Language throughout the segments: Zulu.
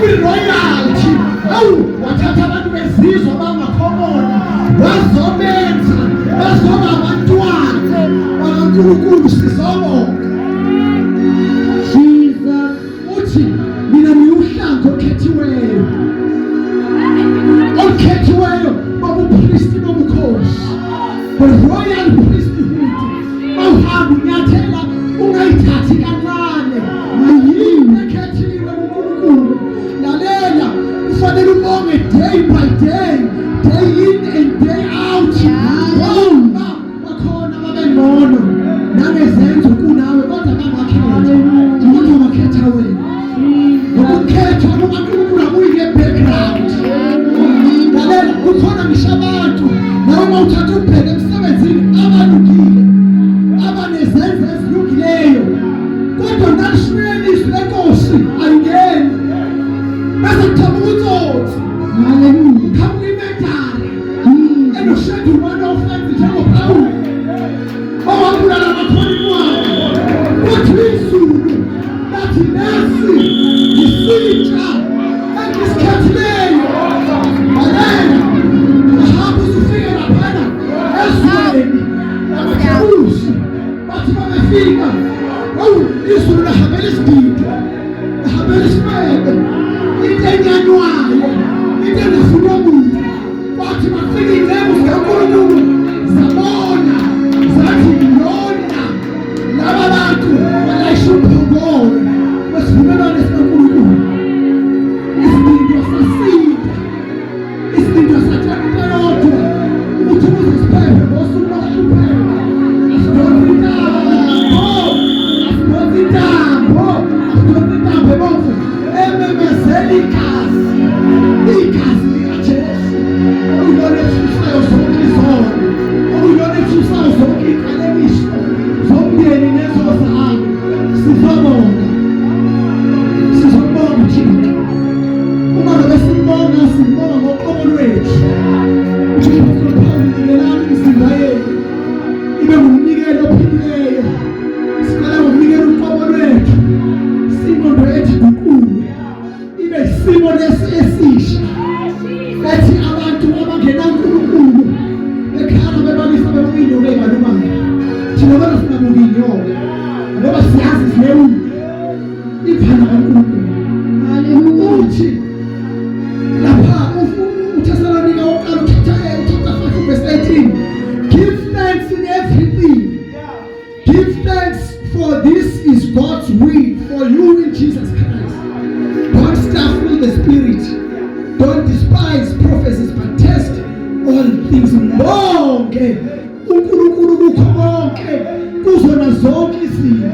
kwi-royalty. Wathatha abantu bezizwe abangakhona wazobenza bazoba abantwana bakaNkulunkulu. Sizobonga Jesus. Uthi mina ngiwuhlangu okhethiweyo, okhethiweyo babupristi nobukhosi, the royal priesthood. Mawuhamba unyathela ungayithathi kancane, ayini ekhethiwe uNkulunkulu. Lalela, kufanele ubonge day by day, day in and day out. Ngoba bakhona babengcono nangezenzo kunawe kodwa bangakhetha. Umuntu wakhetha wena. Ukukhetha kukaNkulunkulu akuyi-background. Lalela, kukhona ngisho abantu nawe mawuthatha ubheke emsebenzini abalungile, abanezenzo ezilungileyo, kodwa nalishiyeni izwi lenkosi ayingeni. Bese kuthaba ubutsotsi. Hallelujah. Khamuka imedali enoshedule one offense njengoPawulu owabulala abakhonini wakhe. Kuthi izulu lathi nasi yisitsha engisikhethileyo. Lalela, bahamba uzufike laphana ezweni lamakhebusi. Bathi babefika, izulu lahambela isigidi, lahambela isifebe, into enyanywayo, into engafunwa muntu. Bathi bafika iy'nceku zikaNkulunkulu zabona, zathi lona laba bantu balayisha umphongolo wesivumelwano sikaNkulunkulu. Isibindi sasinda, isibindi sathatha yodwa ukuthi uzisiphephe ngosuku lokuhlupheka. Asidonsa intambo ebomvu ememezela igazi likaJesu, okuyilona ethusayo zonke izono, okuyilona ethusayo zonke iy'qalekiso zomndeni nezozalo. Sizobonga Thixo. Uma ngabe simbonga ngoqobo lwethu. uJesu Pawulo nikelani imizimba yenu ibe ngumnikelo ophilileyo. Sicela ngokunikela uqobo lwethu, simondo yethu iguquke ibe isimo lesi esisha, ethi abantu abangenaNkulunkulu bekhala bebalisa bebuyinyoka ey'balumayo. Thina bona singabuki inyoka ngoba siyazi sinewuka iphana kaNkulunkulu. Uthi lapha uThesalonika wokuqala chapter 5 verse 18, give thanks in everything. Give thanks, for this is God's will for you in Jesus Christ. Don't stifle the Spirit. Don't despise prophecies, but test all things. Bonke uNkulunkulu kukho konke, kuzona zonke izimo.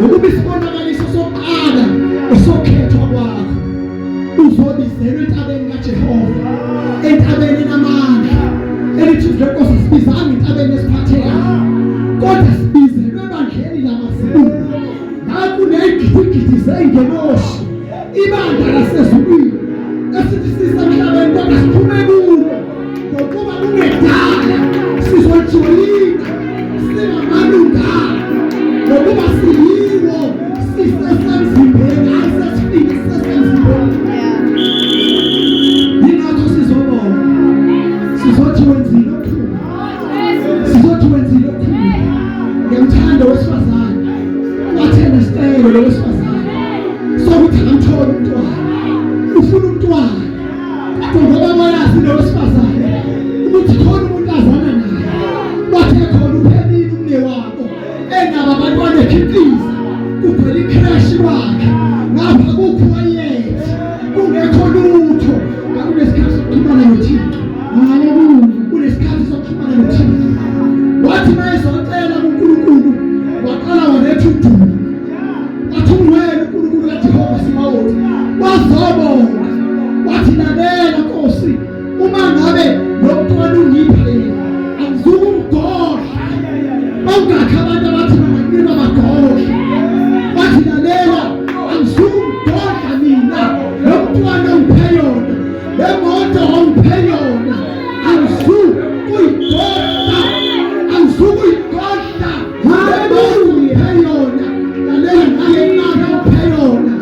Ngokuba isibonakaliso sokuqala esokhethwa kwakho, uzobizelwe entabeni kaJehova, entabeni enamandla, elithi lenkosi sibizanga entabeni esiphathekayo, kodwa sibizelwe ebandleni lamazibulo. Nakuney'gidigidi zey'ngelosi, ibandla lasezulwini esithi sisemhlabeni kodwa siphume kulo, ngokuba kungedala sizojoyina singamalungana, ngokuba siyiwo sisesemzimbeni ayisesifike sisesemzimbeni. Yingakho sizobonga, sizothi wenzile okukhulu, sizothi wenzile okukhulu. Ngiyamthanda owesifazane wathena isicelo lo wesifazane sokuthi akamthole umntwana. Ufuna umntwana, kodwa ngoba wayazi lo wesifazane ukuthi khona umuntu azana naye, wathe khona uphelile umne wabo enaba abantwana ekhiqiza, kuphela ikhreshi wakhe ngapha kukhwayethi kungekho lutho. Ngakunesikhathi sokuxhumana noThixo. Haleluya. Kunesikhathi sokuxhumana noThixo. Wathi mayezocela kuNkulunkulu waqala waletha udumo, wathi ungcwele uNkulunkulu kaJehova Sabaoth. Wazobonga wathi lalela Nkosi, uma ngabe lo mntwana ungipha yena angizukumgodla. Bawungakhi abantu abathi bangakunika bagodle? Wathi lalela, angizukumgodla mina lo mntwana ungiphe yona, le moto ongiphe yona angizukuyigodla, angizukuyigodla. Haleluya. Lalela naye imali ongiphe yona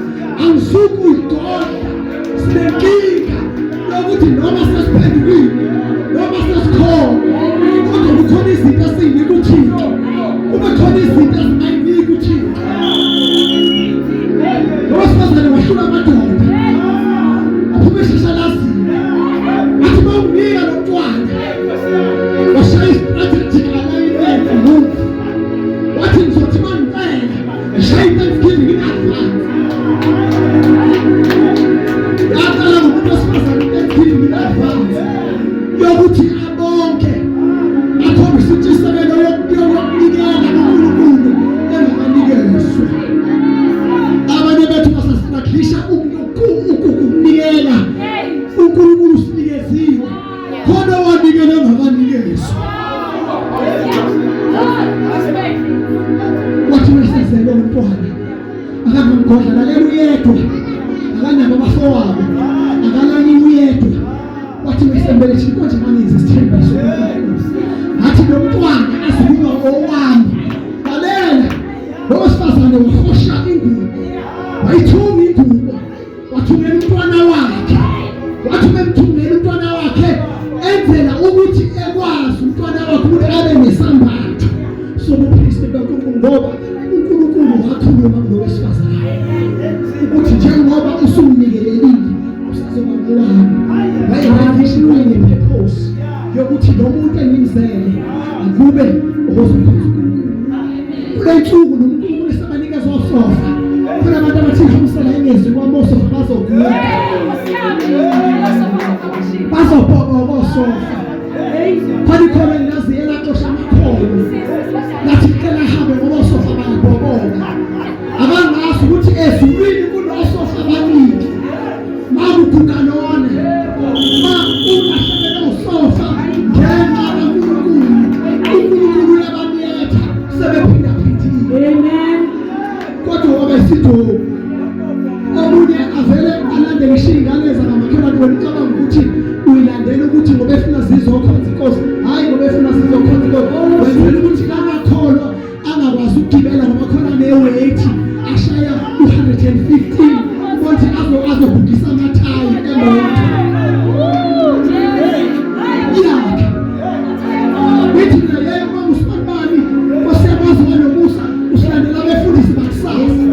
angizukuyigodla. uyedwa, akanabo abafowabo, akalanye uyedwa. Wathi mesembelethile konje maninzi isithembiso. Athi lo mntwana azokuba owami. Lalela, lo wesifazane wahosha ingubo, wayithunga ingubo, wathungela umntwana wakhe, enzela ukuthi ekwazi umntwana wakhe ukuthi abe nesambatho sobupristi kaNkulunkulu, ngoba uNkulunkulu wakhuluma kulo wesifazane ukuthi njengoba usumnikelelile usazoba ngowami. Wayefishini ngepurpose yokuthi lo muntu engimzele akube ozokhonza kule nsuku. noNkulunkulu esabanikeza osofa, khona abantu abathi hamsela engezwi kwamosofa bazokuya bazobhoka osofa. Khona ikhona ngazi elaxosha amakholo lathi cela hambe ngoba osofa bayabhokoka. Abangazi ukuthi ezulwini kunosofa abaningi makugukanone ma ungahlelele usofa ngenxa uNkulunkulu labaniyetha sebephinda phindile. Amen. Kodwa wabesithi omunye avele alandele ishingane zakamakhelwane wemcabanga ukuthi uyilandela ukuthi ngoba efuna zizokhonza inkosi, hayi ngoba efuna zizokhonza inkosi. Wenzela ukuthi amakholwa angakwazi ukugibela ngoba khona ne-weight ashaya 215 ukuthi azobhukisa amathayi emoto yakhe. Withi na yeye uma usibanibani kosiyakwazi wanomusa usilandela abefundisi bakusasa.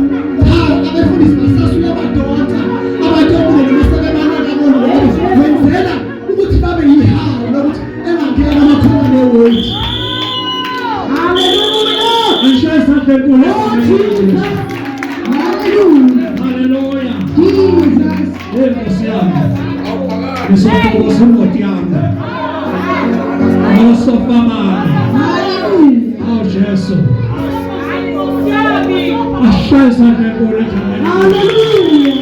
Abefundisi bakusasa uyabadonsa abadonsa nomasebebana wenzela ukuthi babe yihawu lokuthi engangena amakholwa ne-weight. Hallelujah. Ngishaye isandla enkulu. Hallelujah. Nkosi yami, ngisokhoza imoto yami, osofa bami. Oh Jesu, ashaye isandla enkulu. Hallelujah.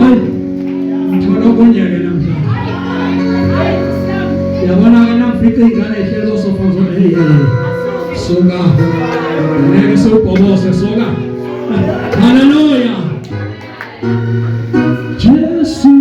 Hayi, ngithola okunye-ke namhlanje. Yabona-ke namfika ingane ehleli osofa zona, hey suka, ngeke siwubhobose, suka. Hallelujah. Jesu,